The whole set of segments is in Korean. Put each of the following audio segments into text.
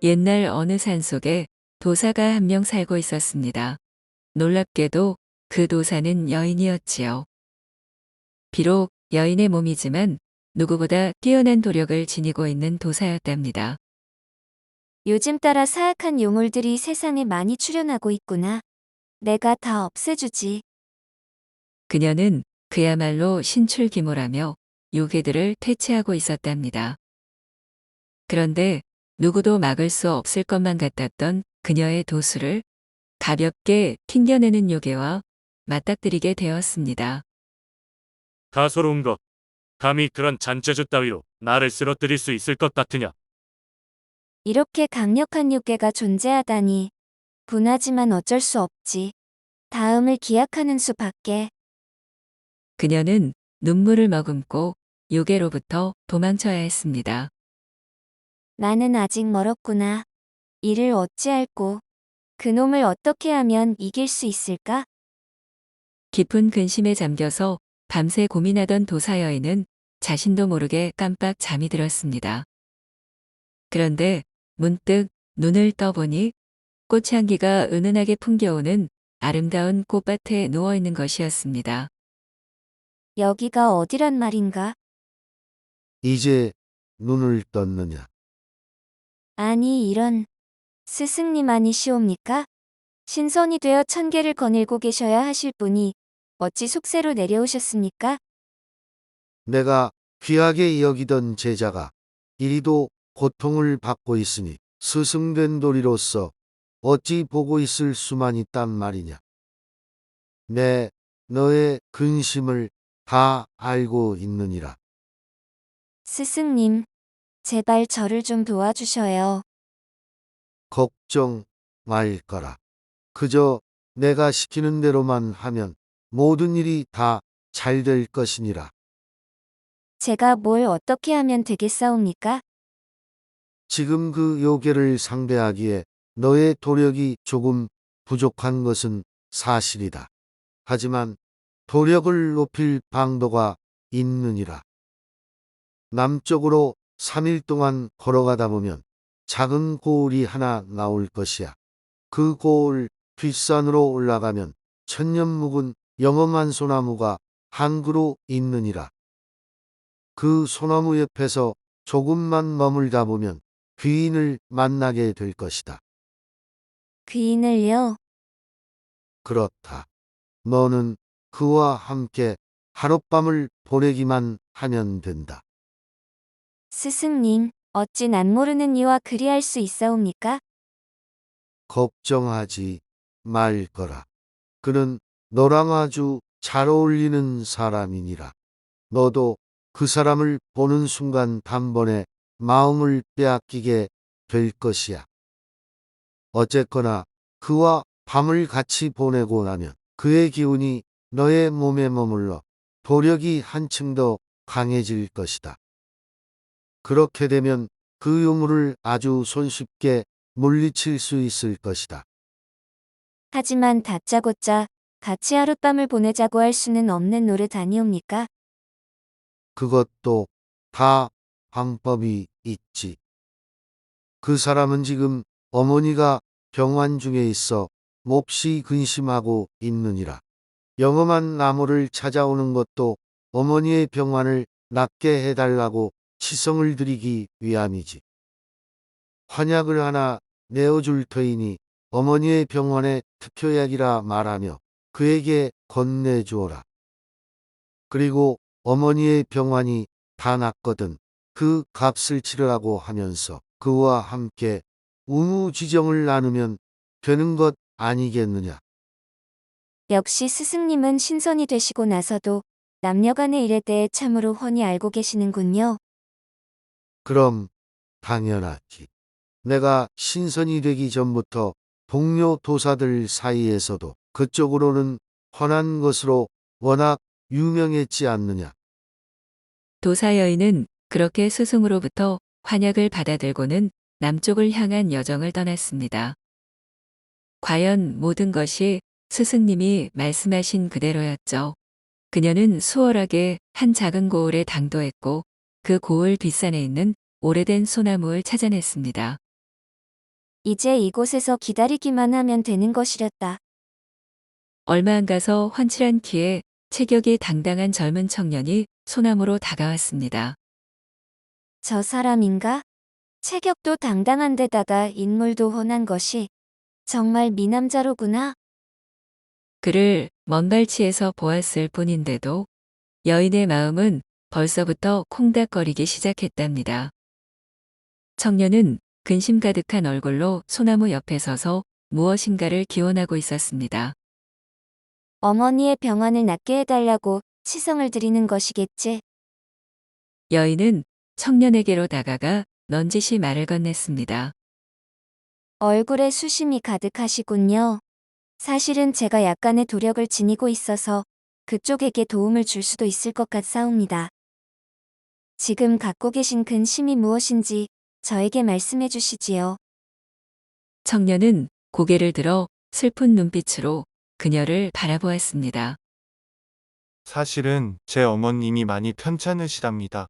옛날 어느 산속에 도사가 한 명 살고 있었습니다. 놀랍게도 그 도사는 여인이었지요. 비록 여인의 몸이지만 누구보다 뛰어난 도력을 지니고 있는 도사였답니다. 요즘 따라 사악한 요물들이 세상에 많이 출현하고 있구나. 내가 다 없애주지. 그녀는 그야말로 신출귀몰하며 요괴들을 퇴치하고 있었답니다. 그런데 누구도 막을 수 없을 것만 같았던 그녀의 도수를 가볍게 튕겨내는 요괴와 맞닥뜨리게 되었습니다. 가소로운 것. 감히 그런 잔재주 따위로 나를 쓰러뜨릴 수 있을 것 같으냐? 이렇게 강력한 요괴가 존재하다니. 분하지만 어쩔 수 없지. 다음을 기약하는 수밖에. 그녀는 눈물을 머금고 요괴로부터 도망쳐야 했습니다. 나는 아직 멀었구나. 이를 어찌할꼬. 그놈을 어떻게 하면 이길 수 있을까? 깊은 근심에 잠겨서 밤새 고민하던 도사 여인은 자신도 모르게 깜빡 잠이 들었습니다. 그런데 문득 눈을 떠보니 꽃향기가 은은하게 풍겨오는 아름다운 꽃밭에 누워있는 것이었습니다. 여기가 어디란 말인가? 이제 눈을 떴느냐? 아니 이런. 스승님 아니시옵니까? 신선이 되어 천계를 거닐고 계셔야 하실 분이 어찌 속세로 내려오셨습니까? 내가 귀하게 여기던 제자가 이리도 고통을 받고 있으니 스승된 도리로서 어찌 보고 있을 수만 있단 말이냐? 너의 근심을 다 알고 있느니라. 스승님, 제발 저를 좀 도와주셔요. 걱정 말 거라. 그저 내가 시키는 대로만 하면 모든 일이 다 잘 될 것이니라. 제가 뭘 어떻게 하면 되겠사옵니까? 지금 그 요괴를 상대하기에 너의 도력이 조금 부족한 것은 사실이다. 하지만 도력을 높일 방도가 있느니라. 남쪽으로 3일 동안 걸어가다 보면 작은 고을이 하나 나올 것이야. 그 고을 뒷산으로 올라가면 천년 묵은 영험한 소나무가 한 그루 있느니라. 그 소나무 옆에서 조금만 머물다 보면 귀인을 만나게 될 것이다. 귀인을요? 그렇다. 너는 그와 함께 하룻밤을 보내기만 하면 된다. 스승님, 어찌 난 모르는 이와 그리할 수 있사옵니까? 걱정하지 말 거라. 그는 너랑 아주 잘 어울리는 사람이니라. 너도 그 사람을 보는 순간 단번에 마음을 빼앗기게 될 것이야. 어쨌거나 그와 밤을 같이 보내고 나면 그의 기운이 너의 몸에 머물러 도력이 한층 더 강해질 것이다. 그렇게 되면 그 요물을 아주 손쉽게 물리칠 수 있을 것이다. 하지만 다짜고짜 같이 하룻밤을 보내자고 할 수는 없는 노릇 아니옵니까? 그것도 다 방법이 있지. 그 사람은 지금 어머니가 병환 중에 있어 몹시 근심하고 있느니라. 영험한 나무를 찾아오는 것도 어머니의 병환을 낫게 해달라고 치성을 드리기 위함이지. 환약을 하나 내어줄 터이니 어머니의 병원의 특효약이라 말하며 그에게 건네주어라. 그리고 어머니의 병환이 다 낫거든 그 값을 치르라고 하면서 그와 함께 우무지정을 나누면 되는 것 아니겠느냐. 역시 스승님은 신선이 되시고 나서도 남녀간의 일에 대해 참으로 훤히 알고 계시는군요. 그럼 당연하지. 내가 신선이 되기 전부터 동료 도사들 사이에서도 그쪽으로는 훤한 것으로 워낙 유명했지 않느냐. 도사 여인은 그렇게 스승으로부터 환약을 받아들고는 남쪽을 향한 여정을 떠났습니다. 과연 모든 것이 스승님이 말씀하신 그대로였죠. 그녀는 수월하게 한 작은 고을에 당도했고 그 고을 뒷산에 있는 오래된 소나무를 찾아냈습니다. 이제 이곳에서 기다리기만 하면 되는 것이렸다. 얼마 안 가서 훤칠한 키에 체격이 당당한 젊은 청년이 소나무로 다가왔습니다. 저 사람인가? 체격도 당당한 데다가 인물도 훤한 것이 정말 미남자로구나. 그를 먼 발치에서 보았을 뿐인데도 여인의 마음은 벌써부터 콩닥거리기 시작했답니다. 청년은 근심 가득한 얼굴로 소나무 옆에 서서 무엇인가를 기원하고 있었습니다. 어머니의 병환을 낫게 해달라고 치성을 드리는 것이겠지. 여인은 청년에게로 다가가 넌지시 말을 건넸습니다. 얼굴에 수심이 가득하시군요. 사실은 제가 약간의 도력을 지니고 있어서 그쪽에게 도움을 줄 수도 있을 것 같사옵니다. 지금 갖고 계신 근심이 무엇인지 저에게 말씀해 주시지요. 청년은 고개를 들어 슬픈 눈빛으로 그녀를 바라보았습니다. 사실은 제 어머님이 많이 편찮으시답니다.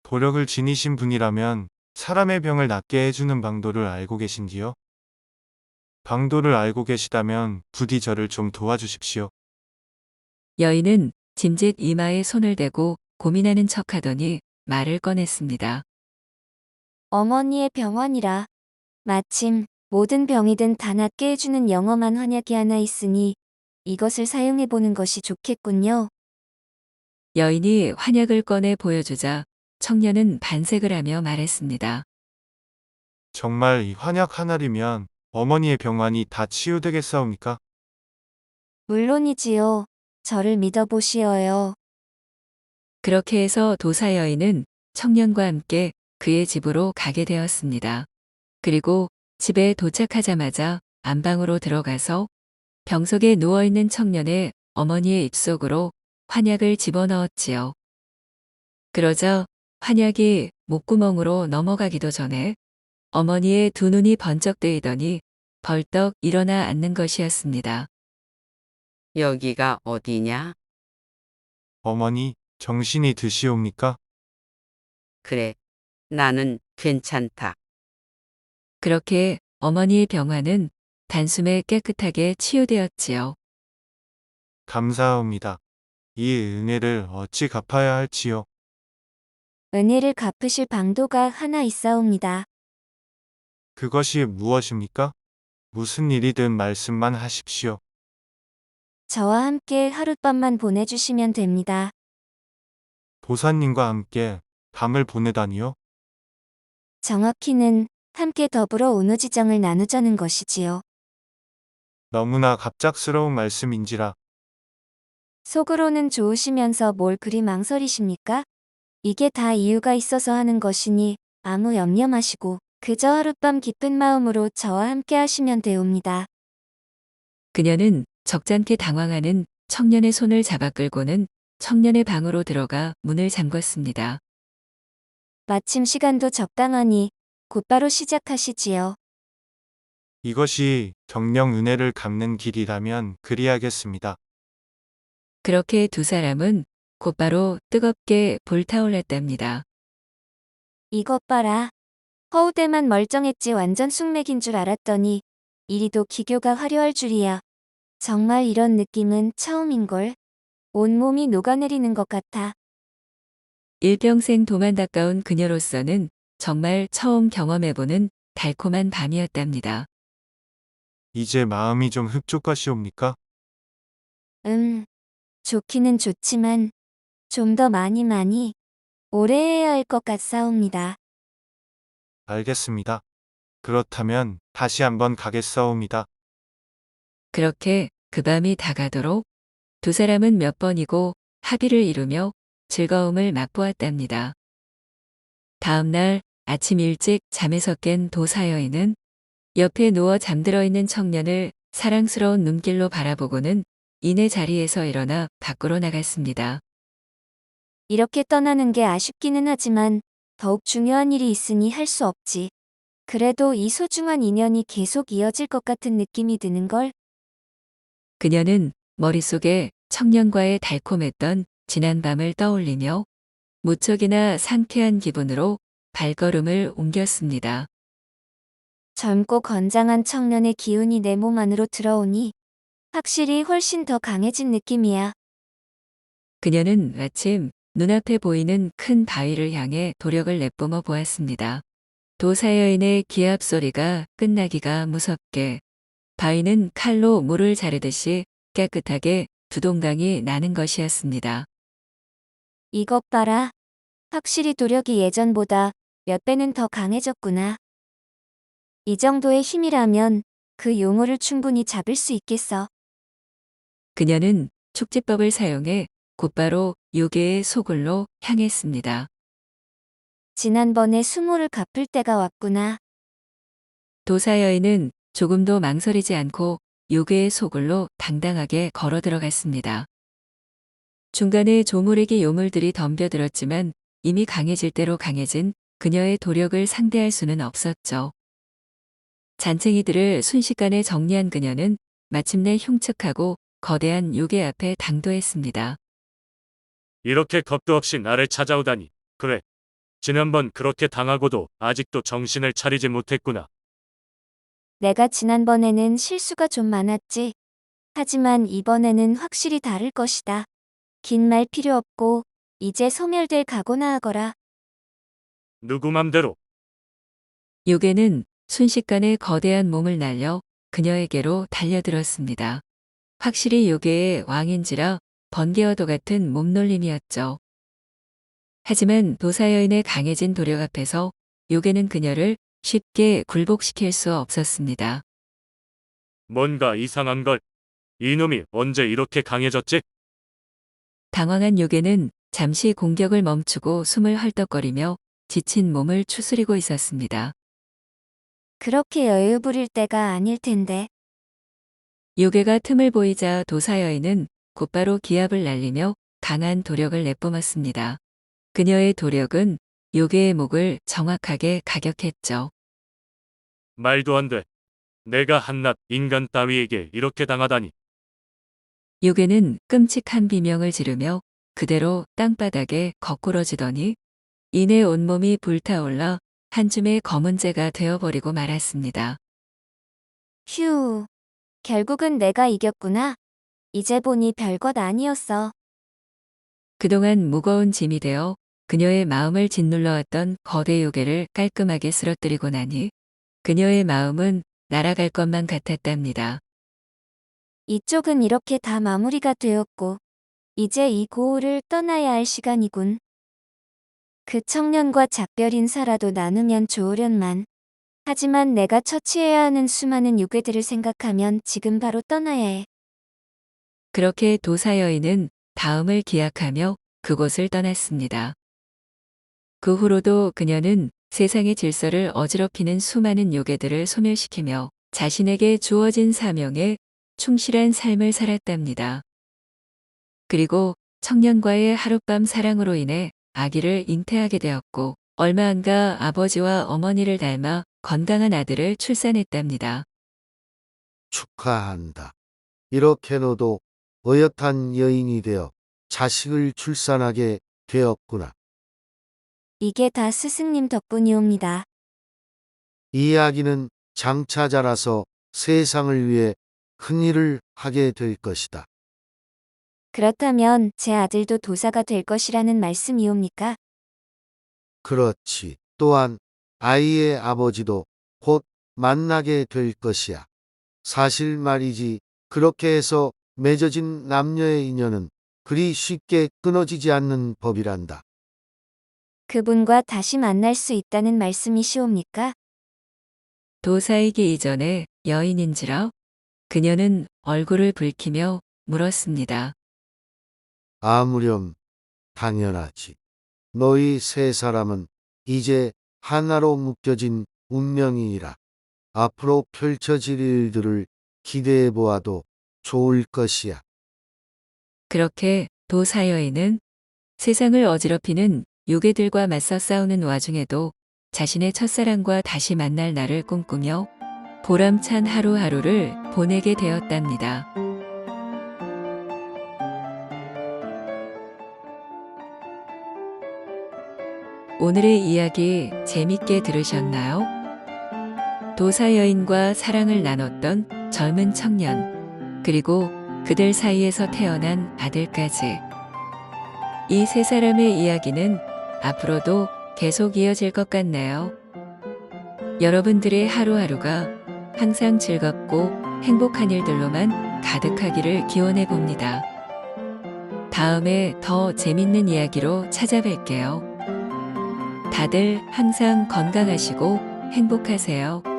도력을 지니신 분이라면 사람의 병을 낫게 해주는 방도를 알고 계신지요? 방도를 알고 계시다면 부디 저를 좀 도와주십시오. 여인은 짐짓 이마에 손을 대고 고민하는 척하더니 말을 꺼냈습니다. 어머니의 병원이라. 마침 모든 병이든 다 낫게 해주는 영험한 환약이 하나 있으니 이것을 사용해 보는 것이 좋겠군요. 여인이 환약을 꺼내 보여주자 청년은 반색을 하며 말했습니다. 정말 이 환약 하나리면 어머니의 병환이 다 치유되겠사옵니까? 물론이지요. 저를 믿어보시어요. 그렇게 해서 도사 여인은 청년과 함께 그의 집으로 가게 되었습니다. 그리고 집에 도착하자마자 안방으로 들어가서 병석에 누워있는 청년의 어머니의 입속으로 환약을 집어넣었지요. 그러자 환약이 목구멍으로 넘어가기도 전에 어머니의 두 눈이 번쩍 뜨이더니 벌떡 일어나 앉는 것이었습니다. 여기가 어디냐? 어머니, 정신이 드시옵니까? 그래, 나는 괜찮다. 그렇게 어머니의 병환은 단숨에 깨끗하게 치유되었지요. 감사합니다. 이 은혜를 어찌 갚아야 할지요? 은혜를 갚으실 방도가 하나 있사옵니다. 그것이 무엇입니까? 무슨 일이든 말씀만 하십시오. 저와 함께 하룻밤만 보내주시면 됩니다. 도사님과 함께 밤을 보내다니요? 정확히는 함께 더불어 운우지정을 나누자는 것이지요. 너무나 갑작스러운 말씀인지라. 속으로는 좋으시면서 뭘 그리 망설이십니까? 이게 다 이유가 있어서 하는 것이니 아무 염려 마시고 그저 하룻밤 기쁜 마음으로 저와 함께 하시면 되옵니다. 그녀는 적잖게 당황하는 청년의 손을 잡아 끌고는 청년의 방으로 들어가 문을 잠궜습니다. 마침 시간도 적당하니 곧바로 시작하시지요. 이것이 정령 은혜를 갚는 길이라면 그리하겠습니다. 그렇게 두 사람은 곧바로 뜨겁게 불타올랐답니다. 이것 봐라. 허우대만 멀쩡했지 완전 숙맥인 줄 알았더니 이리도 기교가 화려할 줄이야. 정말 이런 느낌은 처음인걸. 온몸이 녹아내리는 것 같아. 일평생 도만 닦아온 그녀로서는 정말 처음 경험해보는 달콤한 밤이었답니다. 이제 마음이 좀 흡족하시옵니까? 좋기는 좋지만 좀 더 많이 오래 해야 할 것 같사옵니다. 알겠습니다. 그렇다면 다시 한번 가겠사옵니다. 그렇게 그 밤이 다가도록 두 사람은 몇 번이고 합의를 이루며 즐거움을 맛보았답니다. 다음 날 아침 일찍 잠에서 깬 도사여인은 옆에 누워 잠들어 있는 청년을 사랑스러운 눈길로 바라보고는 이내 자리에서 일어나 밖으로 나갔습니다. 이렇게 떠나는 게 아쉽기는 하지만 더욱 중요한 일이 있으니 할 수 없지. 그래도 이 소중한 인연이 계속 이어질 것 같은 느낌이 드는걸. 그녀는 머릿속에 청년과의 달콤했던 지난 밤을 떠올리며 무척이나 상쾌한 기분으로 발걸음을 옮겼습니다. 젊고 건장한 청년의 기운이 내 몸 안으로 들어오니 확실히 훨씬 더 강해진 느낌이야. 그녀는 마침 눈앞에 보이는 큰 바위를 향해 도력을 내뿜어 보았습니다. 도사여인의 기합 소리가 끝나기가 무섭게 바위는 칼로 물을 자르듯이 깨끗하게 두 동강이 나는 것이었습니다. 이것 봐라. 확실히 도력이 예전보다 몇 배는 더 강해졌구나. 이 정도의 힘이라면 그 용어를 충분히 잡을 수 있겠어. 그녀는 촉지법을 사용해 곧바로 요괴의 소굴로 향했습니다. 지난번에 수모를 갚을 때가 왔구나. 도사여인은 조금도 망설이지 않고 요괴의 소굴로 당당하게 걸어 들어갔습니다. 중간에 조물에게 요물들이 덤벼들었지만 이미 강해질 대로 강해진 그녀의 도력을 상대할 수는 없었죠. 잔챙이들을 순식간에 정리한 그녀는 마침내 흉측하고 거대한 요괴 앞에 당도했습니다. 이렇게 겁도 없이 나를 찾아오다니. 그래. 지난번 그렇게 당하고도 아직도 정신을 차리지 못했구나. 내가 지난번에는 실수가 좀 많았지. 하지만 이번에는 확실히 다를 것이다. 긴 말 필요 없고 이제 소멸될 각오나 하거라. 누구 맘대로. 요괴는 순식간에 거대한 몸을 날려 그녀에게로 달려들었습니다. 확실히 요괴의 왕인지라 번개와도 같은 몸놀림이었죠. 하지만 도사여인의 강해진 도력 앞에서 요괴는 그녀를 쉽게 굴복시킬 수 없었습니다. 뭔가 이상한 걸. 이놈이 언제 이렇게 강해졌지? 당황한 요괴는 잠시 공격을 멈추고 숨을 헐떡거리며 지친 몸을 추스리고 있었습니다. 그렇게 여유 부릴 때가 아닐 텐데. 요괴가 틈을 보이자 도사여인은 곧바로 기합을 날리며 강한 도력을 내뿜었습니다. 그녀의 도력은 요괴의 목을 정확하게 가격했죠. 말도 안 돼. 내가 한낱 인간 따위에게 이렇게 당하다니. 요괴는 끔찍한 비명을 지르며 그대로 땅바닥에 거꾸러지더니 이내 온몸이 불타올라 한 줌의 검은재가 되어버리고 말았습니다. 휴. 결국은 내가 이겼구나. 이제 보니 별것 아니었어. 그동안 무거운 짐이 되어 그녀의 마음을 짓눌러왔던 거대 요괴를 깔끔하게 쓰러뜨리고 나니 그녀의 마음은 날아갈 것만 같았답니다. 이쪽은 이렇게 다 마무리가 되었고 이제 이 고을을 떠나야 할 시간이군. 그 청년과 작별 인사라도 나누면 좋으련만. 하지만 내가 처치해야 하는 수많은 요괴들을 생각하면 지금 바로 떠나야 해. 그렇게 도사여인은 다음을 기약하며 그곳을 떠났습니다. 그 후로도 그녀는 세상의 질서를 어지럽히는 수많은 요괴들을 소멸시키며 자신에게 주어진 사명에 충실한 삶을 살았답니다. 그리고 청년과의 하룻밤 사랑으로 인해 아기를 잉태하게 되었고 얼마 안가 아버지와 어머니를 닮아 건강한 아들을 출산했답니다. 축하한다. 이렇게 너도 어엿한 여인이 되어 자식을 출산하게 되었구나. 이게 다 스승님 덕분이옵니다. 이 아기는 장차 자라서 세상을 위해 큰 일을 하게 될 것이다. 그렇다면 제 아들도 도사가 될 것이라는 말씀이옵니까? 그렇지. 또한 아이의 아버지도 곧 만나게 될 것이야. 사실 말이지, 그렇게 해서 맺어진 남녀의 인연은 그리 쉽게 끊어지지 않는 법이란다. 그분과 다시 만날 수 있다는 말씀이시옵니까? 도사이기 이전에 여인인지라 그녀는 얼굴을 붉히며 물었습니다. 아무렴 당연하지. 너희 세 사람은 이제 하나로 묶여진 운명이니라. 앞으로 펼쳐질 일들을 기대해 보아도 좋을 것이야. 그렇게 도사여인은 세상을 어지럽히는 요괴들과 맞서 싸우는 와중에도 자신의 첫사랑과 다시 만날 날을 꿈꾸며 보람찬 하루하루를 보내게 되었답니다. 오늘의 이야기 재밌게 들으셨나요? 도사 여인과 사랑을 나눴던 젊은 청년, 그리고 그들 사이에서 태어난 아들까지. 이 세 사람의 이야기는 앞으로도 계속 이어질 것 같네요. 여러분들의 하루하루가 항상 즐겁고 행복한 일들로만 가득하기를 기원해 봅니다. 다음에 더 재밌는 이야기로 찾아뵐게요. 다들 항상 건강하시고 행복하세요.